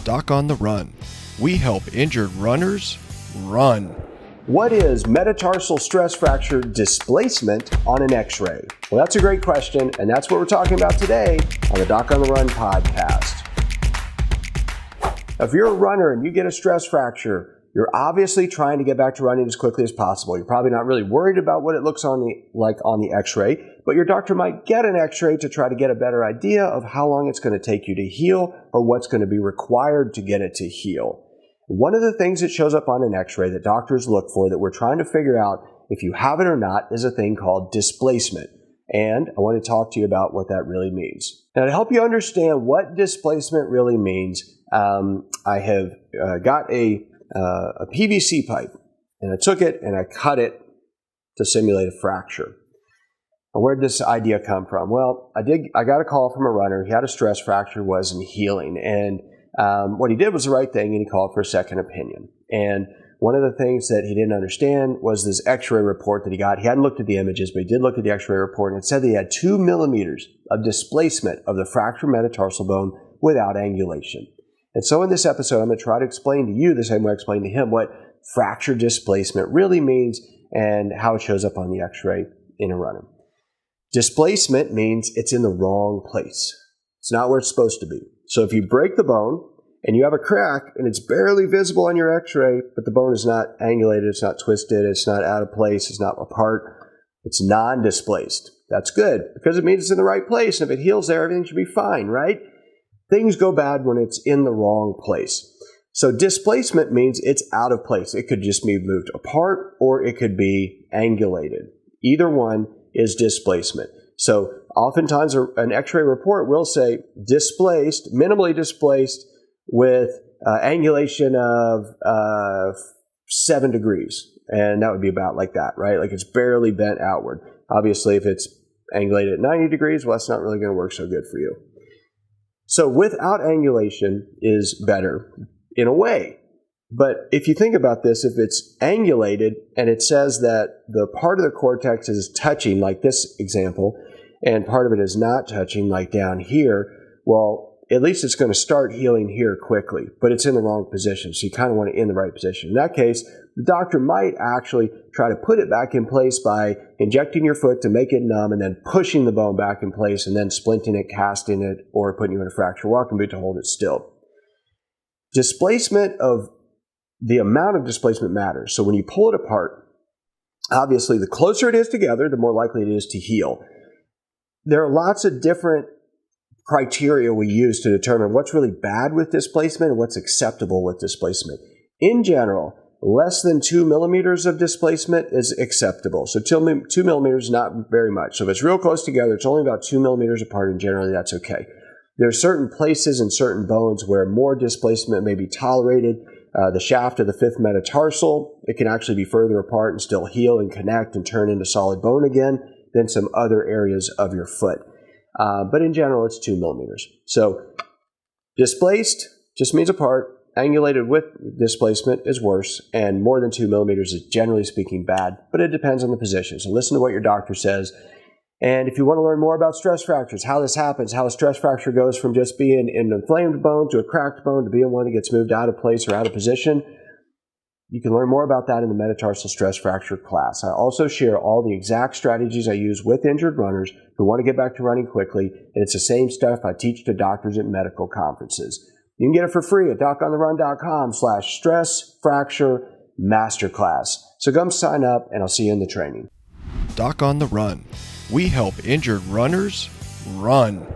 Doc on the Run. We help injured runners run. What is metatarsal stress fracture displacement on an x-ray? Well, that's a great question, and that's what we're talking about today on the Doc on the Run podcast. If you're a runner and you get a stress fracture, you're obviously trying to get back to running as quickly as possible. You're probably not really worried about what it looks like on the x-ray, but your doctor might get an x-ray to try to get a better idea of how long it's going to take you to heal or what's going to be required to get it to heal. One of the things that shows up on an x-ray that doctors look for that we're trying to figure out if you have it or not is a thing called displacement. And I want to talk to you about what that really means. Now, to help you understand what displacement really means, I have got a PVC pipe, and I took it and I cut it to simulate a fracture. And where did this idea come from? Well, I got a call from a runner. He had a stress fracture, wasn't healing, and what he did was the right thing, and he called for a second opinion. And one of the things that he didn't understand was this x-ray report that he got. He hadn't looked at the images, but he did look at the x-ray report, and it said that he had 2 millimeters of displacement of the fractured metatarsal bone without angulation. And so in this episode, I'm going to try to explain to you the same way I explained to him what fracture displacement really means and how it shows up on the x-ray in a runner. Displacement means it's in the wrong place. It's not where it's supposed to be. So if you break the bone and you have a crack and it's barely visible on your x-ray, but the bone is not angulated, it's not twisted, it's not out of place, it's not apart, it's non-displaced. That's good because it means it's in the right place. And if it heals there, everything should be fine, right? Things go bad when it's in the wrong place. So displacement means it's out of place. It could just be moved apart or it could be angulated. Either one is displacement. So oftentimes an x-ray report will say displaced, minimally displaced with angulation of 7 degrees. And that would be about like that, right? Like it's barely bent outward. Obviously, if it's angulated at 90 degrees, well, that's not really going to work so good for you. So without angulation is better in a way. But if you think about this, if it's angulated and it says that the part of the cortex is touching, like this example, and part of it is not touching, like down here, well, at least it's going to start healing here quickly, but it's in the wrong position. So you kind of want it in the right position. In that case, the doctor might actually try to put it back in place by injecting your foot to make it numb and then pushing the bone back in place and then splinting it, casting it, or putting you in a fracture walking boot to hold it still. Displacement of the amount of displacement matters. So when you pull it apart, obviously the closer it is together, the more likely it is to heal. There are lots of different criteria we use to determine what's really bad with displacement and what's acceptable with displacement. In general, less than 2 millimeters of displacement is acceptable. So 2 millimeters is not very much. So if it's real close together, it's only about 2 millimeters apart, and generally that's okay. There are certain places and certain bones where more displacement may be tolerated. The shaft of the 5th metatarsal, it can actually be further apart and still heal and connect and turn into solid bone again than some other areas of your foot. But in general, it's 2 millimeters. So displaced just means apart. Angulated with displacement is worse, and more than 2 millimeters is generally speaking bad, but it depends on the position. So listen to what your doctor says. And if you want to learn more about stress fractures, how this happens, how a stress fracture goes from just being an inflamed bone to a cracked bone to being one that gets moved out of place or out of position, you can learn more about that in the metatarsal stress fracture class. I also share all the exact strategies I use with injured runners who want to get back to running quickly, and it's the same stuff I teach to doctors at medical conferences. You can get it for free at docontherun.com/stress-fracture-masterclass. So come sign up, and I'll see you in the training. Doc on the Run. We help injured runners run.